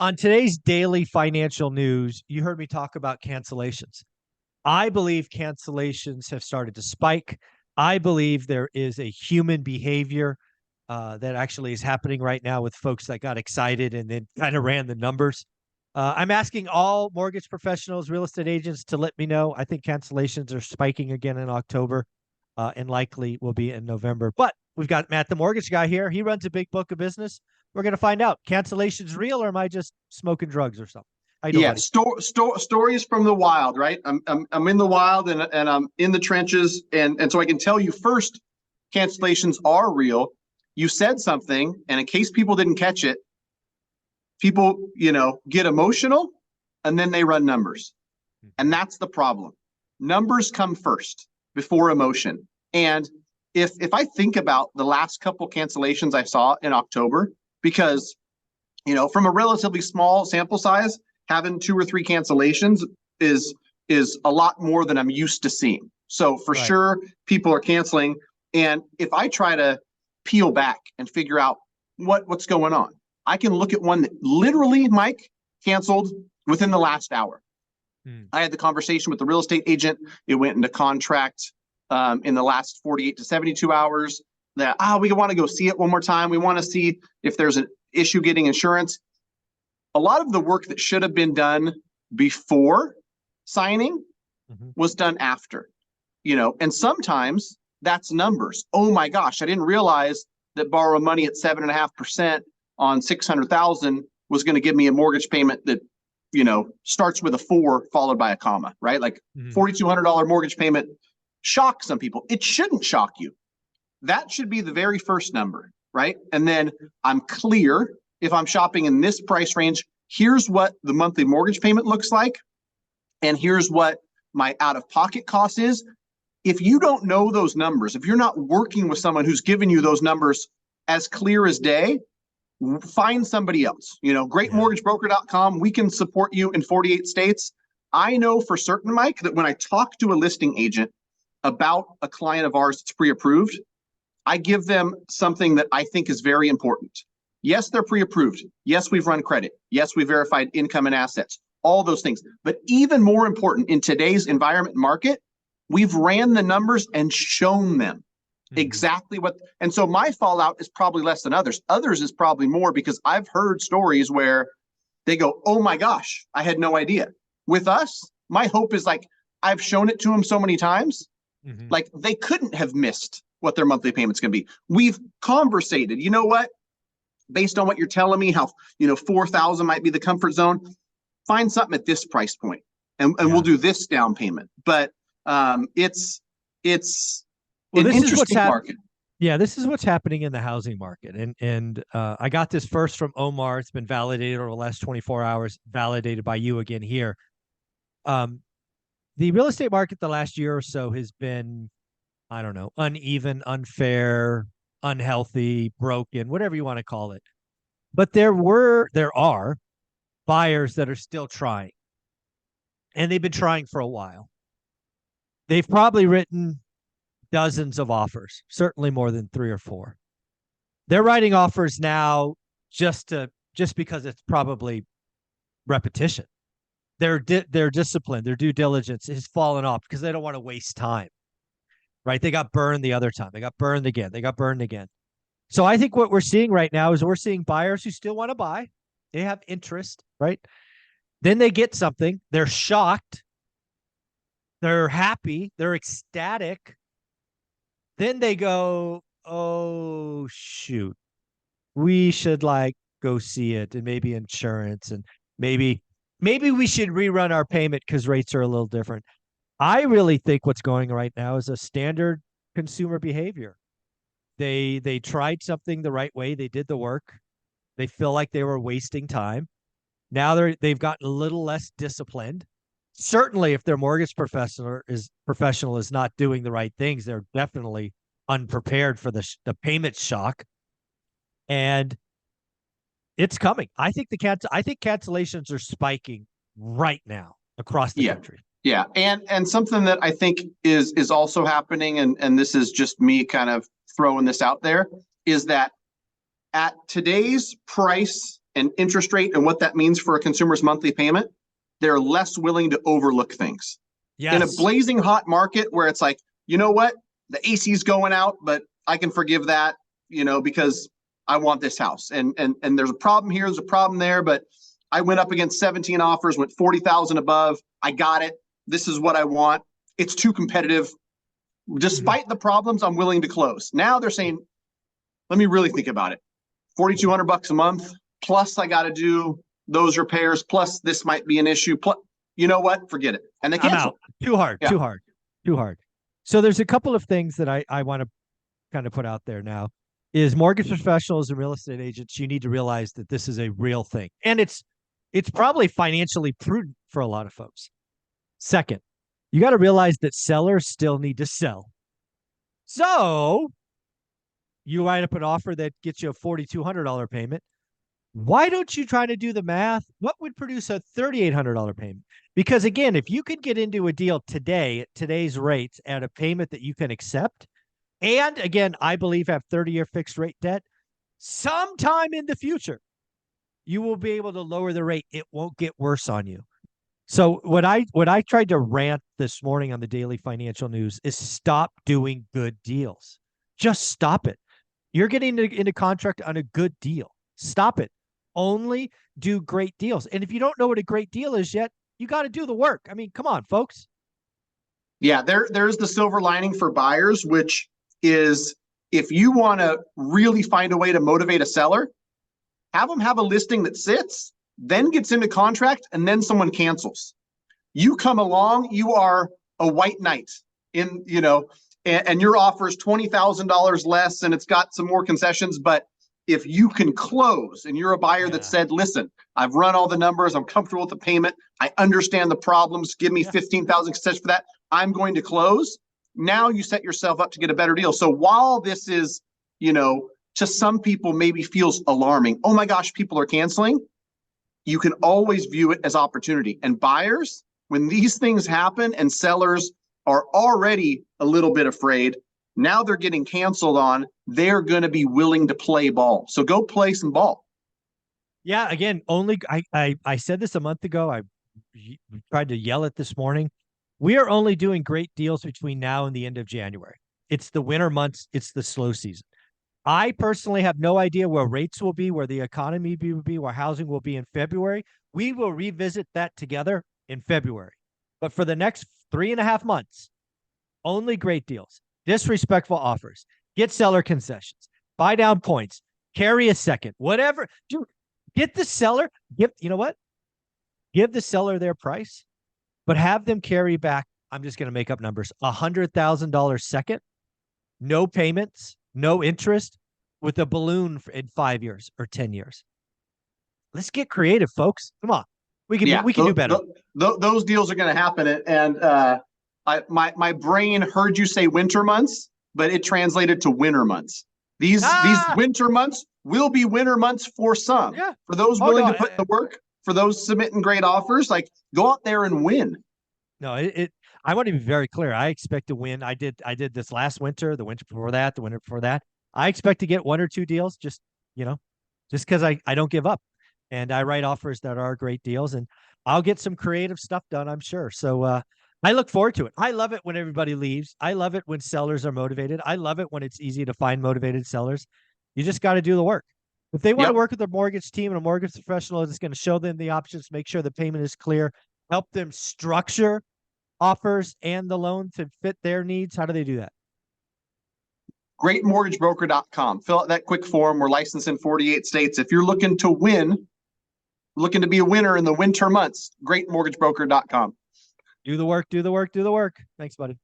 On today's daily financial news, you heard me talk about cancellations. I believe cancellations have started to spike. I believe there is a human behavior that actually is happening right now with folks that got excited and then kind of ran the numbers. I'm asking all mortgage professionals, real estate agents to let me know. I think cancellations are spiking again in October and likely will be in November. But we've got Matt, the mortgage guy here. He runs a big book of business. We're going to find out. Cancellations real, or am I just smoking drugs or something? How you doing, Yeah, buddy? stories from the wild, right? I'm in the wild and I'm in the trenches, and so I can tell you first, cancellations are real. You said something, and in case people didn't catch it, people get emotional, and then they run numbers, and that's the problem. Numbers come first before emotion. And if I think about the last couple cancellations I saw in October, because from a relatively small sample size, having 2 or 3 cancellations is a lot more than I'm used to seeing. So for sure, people are canceling. And if I try to peel back and figure out what's going on, I can look at one that literally, Mike, canceled within the last hour. I had the conversation with the real estate agent. It went into contract in the last 48 to 72 hours. That we want to go see it one more time. We want to see if there's an issue getting insurance. A lot of the work that should have been done before signing was done after, and sometimes that's numbers. Oh my gosh, I didn't realize that borrowing money at 7.5% on 600,000 was going to give me a mortgage payment that, starts with a 4 followed by a comma, right? Like $4,200 mortgage payment shocks some people. It shouldn't shock you. That should be the very first number, right? And then I'm clear, if I'm shopping in this price range, here's what the monthly mortgage payment looks like, and here's what my out-of-pocket cost is. If you don't know those numbers, if you're not working with someone who's giving you those numbers as clear as day, find somebody else. Greatmortgagebroker.com. We can support you in 48 states. I know for certain, Mike, that when I talk to a listing agent about a client of ours that's pre-approved, I give them something that I think is very important. Yes, they're pre-approved. Yes, we've run credit. Yes, we verified income and assets, all those things. But even more important in today's environment and market, we've ran the numbers and shown them exactly what. And so my fallout is probably less than others. Others is probably more because I've heard stories where they go, oh my gosh, I had no idea. With us, my hope is like, I've shown it to them so many times, like they couldn't have missed what their monthly payment's going to be. We've conversated, you know what? Based on what you're telling me, how 4,000 might be the comfort zone. Find something at this price point, and we'll do this down payment. But it's an interesting market. Yeah, this is what's happening in the housing market, and I got this first from Omar. It's been validated over the last 24 hours, validated by you again here. The real estate market the last year or so has been, I don't know, uneven, unfair, unhealthy, broken, whatever you want to call it. But there are buyers that are still trying. And they've been trying for a while. They've probably written dozens of offers, certainly more than 3 or 4. They're writing offers now just because it's probably repetition. Their discipline, their due diligence has fallen off because they don't want to waste time. Right? They got burned the other time. They got burned again. They got burned again. So I think what we're seeing right now is we're seeing buyers who still want to buy. They have interest, right? Then they get something. They're shocked. They're happy. They're ecstatic. Then they go, oh, shoot. We should go see it, and maybe insurance, and maybe we should rerun our payment because rates are a little different. I really think what's going right now is a standard consumer behavior. They tried something the right way. They did the work. They feel like they were wasting time. Now they've gotten a little less disciplined. Certainly, if their mortgage professional is not doing the right things, they're definitely unprepared for the payment shock. And it's coming. I think cancellations are spiking right now across the country. Yeah, and something that I think is also happening, and this is just me kind of throwing this out there, is that at today's price and interest rate and what that means for a consumer's monthly payment, they're less willing to overlook things. Yes. In a blazing hot market where it's like, you know what, the AC's going out, but I can forgive that, because I want this house. And there's a problem here, there's a problem there, but I went up against 17 offers, went 40,000 above. I got it. This is what I want. It's too competitive. Despite the problems, I'm willing to close. Now they're saying, let me really think about it. $4,200 a month, plus I got to do those repairs, plus this might be an issue. Plus, you know what? Forget it. And they cancel. I'm out. Too hard. So there's a couple of things that I want to kind of put out there now. Is mortgage professionals and real estate agents, you need to realize that this is a real thing. And it's probably financially prudent for a lot of folks. Second, you got to realize that sellers still need to sell. So you write up an offer that gets you a $4,200 payment. Why don't you try to do the math? What would produce a $3,800 payment? Because again, if you could get into a deal today at today's rates at a payment that you can accept, and again, I believe have 30-year fixed rate debt, sometime in the future, you will be able to lower the rate. It won't get worse on you. So what I tried to rant this morning on the Daily Financial News is stop doing good deals. Just stop it. You're getting into contract on a good deal. Stop it. Only do great deals. And if you don't know what a great deal is yet, you got to do the work. I mean, come on, folks. Yeah, there's the silver lining for buyers, which is if you want to really find a way to motivate a seller, have them have a listing that sits, then gets into contract, and then someone cancels. You come along, you are a white knight and your offer is $20,000 less and it's got some more concessions. But if you can close and you're a buyer that said, listen, I've run all the numbers, I'm comfortable with the payment, I understand the problems, give me 15,000 concessions for that, I'm going to close. Now you set yourself up to get a better deal. So while this is, to some people maybe feels alarming, oh my gosh, people are canceling, you can always view it as opportunity. And buyers, when these things happen and sellers are already a little bit afraid, now they're getting canceled on, they're going to be willing to play ball. So go play some ball. Yeah, again, I said this a month ago. I tried to yell it this morning. We are only doing great deals between now and the end of January. It's the winter months. It's the slow season. I personally have no idea where rates will be, where the economy will be, where housing will be in February. We will revisit that together in February. But for the next 3.5 months, only great deals, disrespectful offers, get seller concessions, buy down points, carry a second, whatever. Get the seller, you know what? Give the seller their price, but have them carry back, I'm just going to make up numbers, $100,000 second, no payments, no interest, with a balloon in 5 years or 10 years. Let's get creative, folks. Come on. We can do better. Those deals are going to happen. And my brain heard you say winter months, but it translated to winter months. These winter months will be winter months for some. Yeah. For those willing to put the work, for those submitting great offers, like go out there and win. No, I want to be very clear. I expect to win. I did this last winter, the winter before that, the winter before that. I expect to get 1 or 2 deals just because I don't give up. And I write offers that are great deals, and I'll get some creative stuff done, I'm sure. So I look forward to it. I love it when everybody leaves. I love it when sellers are motivated. I love it when it's easy to find motivated sellers. You just got to do the work. If they want to work with a mortgage team and a mortgage professional that's going to show them the options, make sure the payment is clear, help them structure offers and the loan to fit their needs, how do they do that? GreatMortgageBroker.com. Fill out that quick form. We're licensed in 48 states. If you're looking to win, looking to be a winner in the winter months, GreatMortgageBroker.com. Do the work. Thanks, buddy.